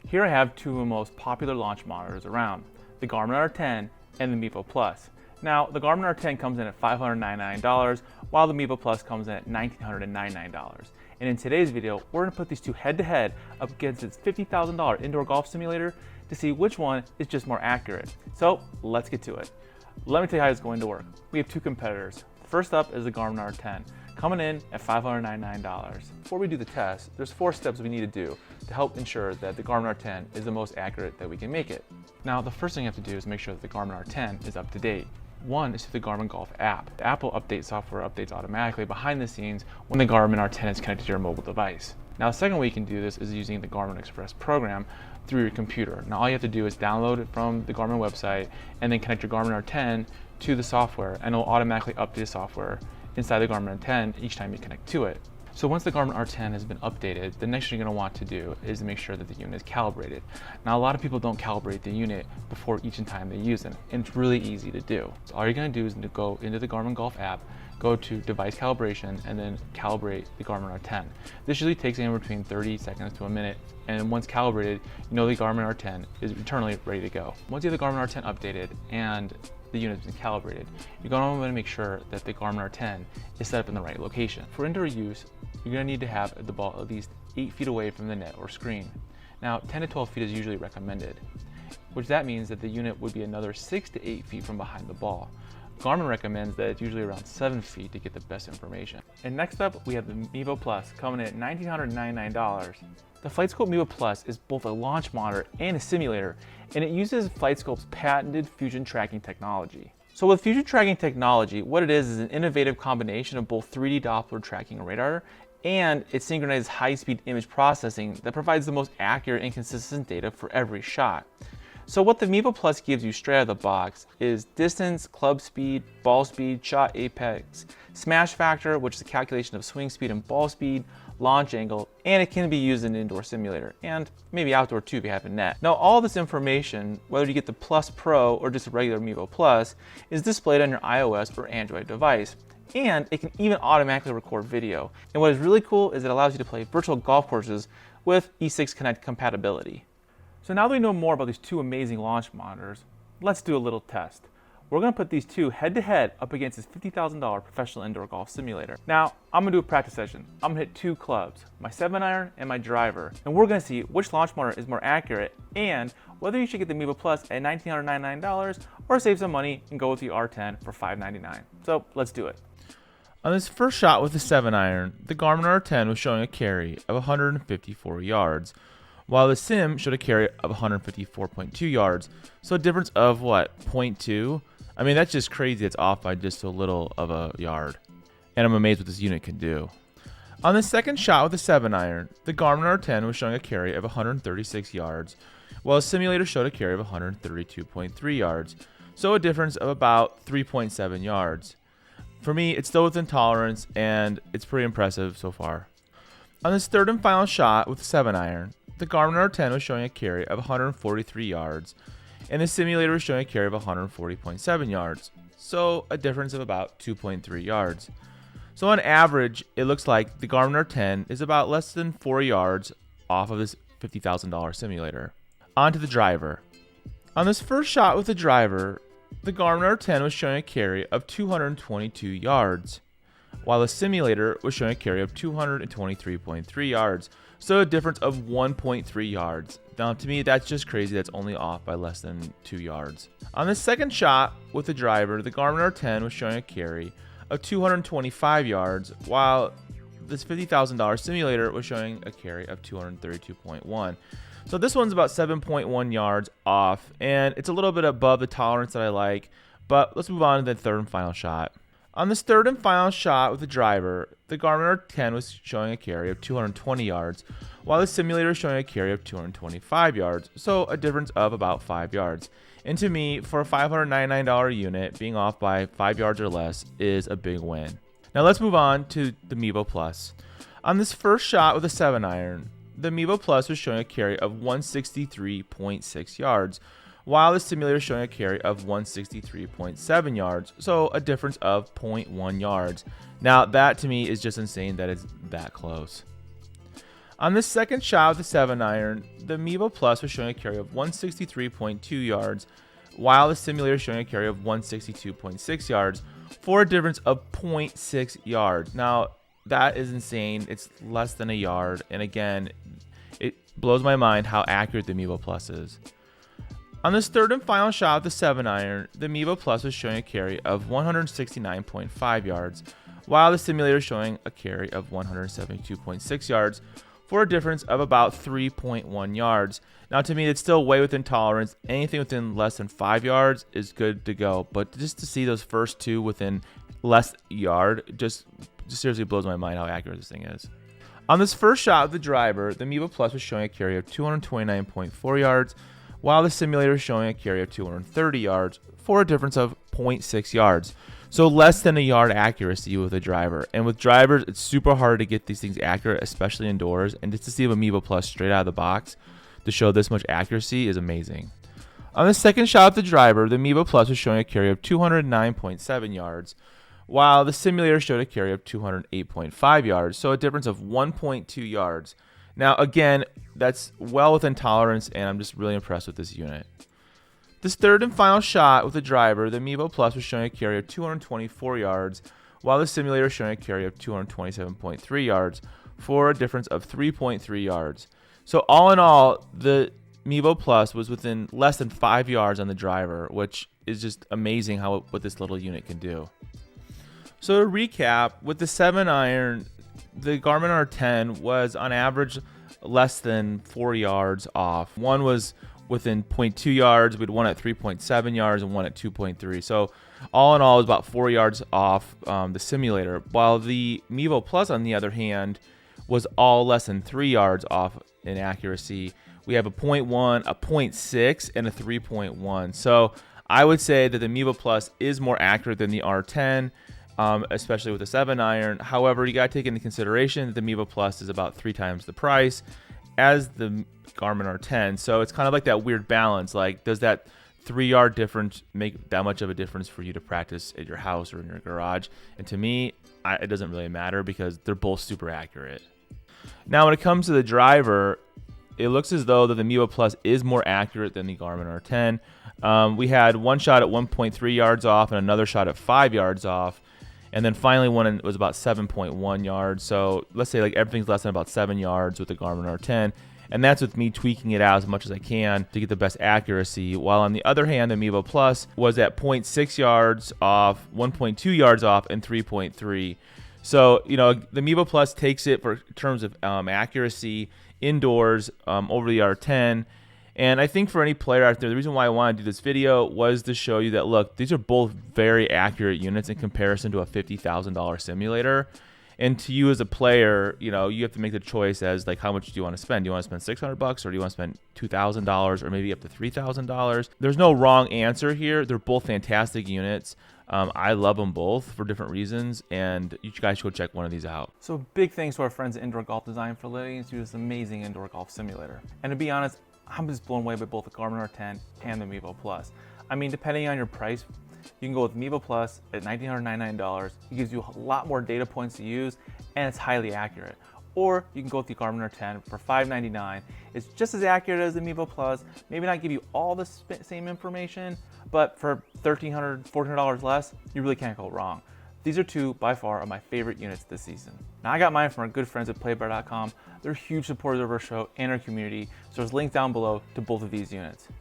Here I have two of the most popular launch monitors around, the Garmin R10 and the Mevo Plus. Now, the Garmin R10 comes in at $599, while the Mevo Plus comes in at $1,999. And in today's video, we're going to put these two head-to-head up against its $50,000 indoor golf simulator to see which one is just more accurate. So let's get to it. Let me tell you how it's going to work. We have two competitors. First up is the Garmin R10, coming in at $599. Before we do the test, there's 4 steps we need to do to help ensure that the Garmin R10 is the most accurate that we can make it. Now, the first thing you have to do is make sure that the Garmin R10 is up to date. One is through the Garmin Golf app. The Apple Update software updates automatically behind the scenes when the Garmin R10 is connected to your mobile device. Now, the second way you can do this is using the Garmin Express program through your computer. Now, all you have to do is download it from the Garmin website and then connect your Garmin R10 to the software, and it'll automatically update the software inside the Garmin R10 each time you connect to it. So once the Garmin R10 has been updated, the next thing you're going to want to do is to make sure that the unit is calibrated. Now, a lot of people don't calibrate the unit before each time they use it, and it's really easy to do. So all you're going to do is to go into the Garmin Golf app, go to device calibration, and then calibrate the Garmin R10. This usually takes anywhere between 30 seconds to a minute, and once calibrated, you know the Garmin R10 is internally ready to go. Once you have the Garmin R10 updated and the unit's been calibrated, you're going to want to make sure that the Garmin R10 is set up in the right location. For indoor use, you're going to need to have the ball at least 8 feet away from the net or screen. Now, 10 to 12 feet is usually recommended, which that means that the unit would be another 6 to 8 feet from behind the ball. Garmin recommends that it's usually around 7 feet to get the best information. And next up, we have the Mevo Plus coming in at $1,999. The FlightScope Mevo Plus is both a launch monitor and a simulator, and it uses FlightScope's patented fusion tracking technology. So with fusion tracking technology, what it is an innovative combination of both 3D Doppler tracking and radar, and it synchronizes high-speed image processing that provides the most accurate and consistent data for every shot. So what the Mevo Plus gives you straight out of the box is distance, club speed, ball speed, shot apex, smash factor, which is a calculation of swing speed and ball speed, launch angle, and it can be used in an indoor simulator, and maybe outdoor too if you have a net. Now, all this information, whether you get the Plus Pro or just a regular Mevo Plus, is displayed on your iOS or Android device, and it can even automatically record video. And what is really cool is it allows you to play virtual golf courses with E6 Connect compatibility. So now that we know more about these two amazing launch monitors, let's do a little test. We're going to put these two head-to-head up against this $50,000 professional indoor golf simulator. Now, I'm going to do a practice session. I'm going to hit 2 clubs, my 7-iron and my driver, and we're going to see which launch monitor is more accurate and whether you should get the Mevo Plus at $1,999 or save some money and go with the R10 for $599. So let's do it. On this first shot with the 7-iron, the Garmin R10 was showing a carry of 154 yards, while the sim showed a carry of 154.2 yards. So a difference of what, 0.2? I mean, that's just crazy. It's off by just a little of a yard. And I'm amazed what this unit can do. On the second shot with the 7-iron, the Garmin R10 was showing a carry of 136 yards, while the simulator showed a carry of 132.3 yards. So a difference of about 3.7 yards. For me, it's still within tolerance, and it's pretty impressive so far. On this third and final shot with the 7-iron, the Garmin R10 was showing a carry of 143 yards, and the simulator was showing a carry of 140.7 yards, so a difference of about 2.3 yards. So on average, it looks like the Garmin R10 is about less than 4 yards off of this $50,000 simulator. On to the driver. On this first shot with the driver, the Garmin R10 was showing a carry of 222 yards, while the simulator was showing a carry of 223.3 yards, so a difference of 1.3 yards. Now, to me, that's just crazy. That's only off by less than 2 yards. On the second shot with the driver, the Garmin R10 was showing a carry of 225 yards, while this $50,000 simulator was showing a carry of 232.1. So this one's about 7.1 yards off, and it's a little bit above the tolerance that I like, but let's move on to the third and final shot. On this third and final shot with the driver, the Garmin R10 was showing a carry of 220 yards, while the simulator is showing a carry of 225 yards, so a difference of about 5 yards. And to me, for a $599 unit, being off by 5 yards or less is a big win. Now let's move on to the Mevo Plus. On this first shot with a 7-iron, the Mevo Plus was showing a carry of 163.6 yards, while the simulator is showing a carry of 163.7 yards, so a difference of 0.1 yards. Now that to me is just insane that it's that close. On the second shot of the 7-iron, the Mevo Plus was showing a carry of 163.2 yards, while the simulator is showing a carry of 162.6 yards, for a difference of 0.6 yards. Now, that is insane. It's less than a yard, and again, it blows my mind how accurate the Mevo Plus is. On this third and final shot of the 7-iron, the Mevo Plus was showing a carry of 169.5 yards, while the simulator is showing a carry of 172.6 yards, for a difference of about 3.1 yards. Now, to me, it's still way within tolerance. Anything within less than 5 yards is good to go. But just to see those first two within less yard just seriously blows my mind how accurate this thing is. On this first shot of the driver, the Mevo Plus was showing a carry of 229.4 yards, while the simulator is showing a carry of 230 yards, for a difference of 0.6 yards. So less than a yard accuracy with a driver. And with drivers, it's super hard to get these things accurate, especially indoors. And just to see a Mevo Plus straight out of the box to show this much accuracy is amazing. On the second shot of the driver, the Mevo Plus was showing a carry of 209.7 yards, while the simulator showed a carry of 208.5 yards, so a difference of 1.2 yards. Now, again, that's well within tolerance, and I'm just really impressed with this unit. This third and final shot with the driver, the Mevo Plus was showing a carry of 224 yards, while the simulator is showing a carry of 227.3 yards, for a difference of 3.3 yards. So all in all, the Mevo Plus was within less than 5 yards on the driver, which is just amazing what this little unit can do. So to recap, with the 7-iron, the Garmin R10 was on average less than 4 yards off. One was within 0.2 yards. We had one at 3.7 yards and one at 2.3. So all in all, it was about 4 yards off the simulator, while the Mevo Plus, on the other hand, was all less than 3 yards off in accuracy. We have a 0.1, a 0.6, and a 3.1. So I would say that the Mevo Plus is more accurate than the R10, especially with the 7-iron. However, you got to take into consideration that the Mevo Plus is about 3 times the price as the Garmin R10. So it's kind of like that weird balance. Like, does that 3-yard difference make that much of a difference for you to practice at your house or in your garage? And to me, it doesn't really matter because they're both super accurate. Now, when it comes to the driver, it looks as though that the Mevo Plus is more accurate than the Garmin R10. We had one shot at 1.3 yards off and another shot at 5 yards off. And then finally one was about 7.1 yards. So let's say like everything's less than about 7 yards with the Garmin R10. And that's with me tweaking it out as much as I can to get the best accuracy. While on the other hand, the Mevo Plus was at 0.6 yards off, 1.2 yards off, and 3.3. So, you know, the Mevo Plus takes it for in terms of accuracy indoors over the R10. And I think for any player out there, the reason why I want to do this video was to show you that, look, these are both very accurate units in comparison to a $50,000 simulator. And to you as a player, you know, you have to make the choice as like, how much do you want to spend? Do you want to spend $600 or do you want to spend $2,000 or maybe up to $3,000? There's no wrong answer here. They're both fantastic units. I love them both for different reasons, and you guys should go check one of these out. So big thanks to our friends at Indoor Golf Design for letting us use this amazing indoor golf simulator. And to be honest, I'm just blown away by both the Garmin R10 and the Mevo Plus. I mean, depending on your price, you can go with Mevo Plus at $1,999. It gives you a lot more data points to use, and it's highly accurate. Or you can go with the Garmin R10 for $599. It's just as accurate as the Mevo Plus, maybe not give you all the same information, but for $1,300, $1,400 less, you really can't go wrong. These are two, by far, of my favorite units this season. Now, I got mine from our good friends at playbear.com. They're huge supporters of our show and our community, so there's links down below to both of these units.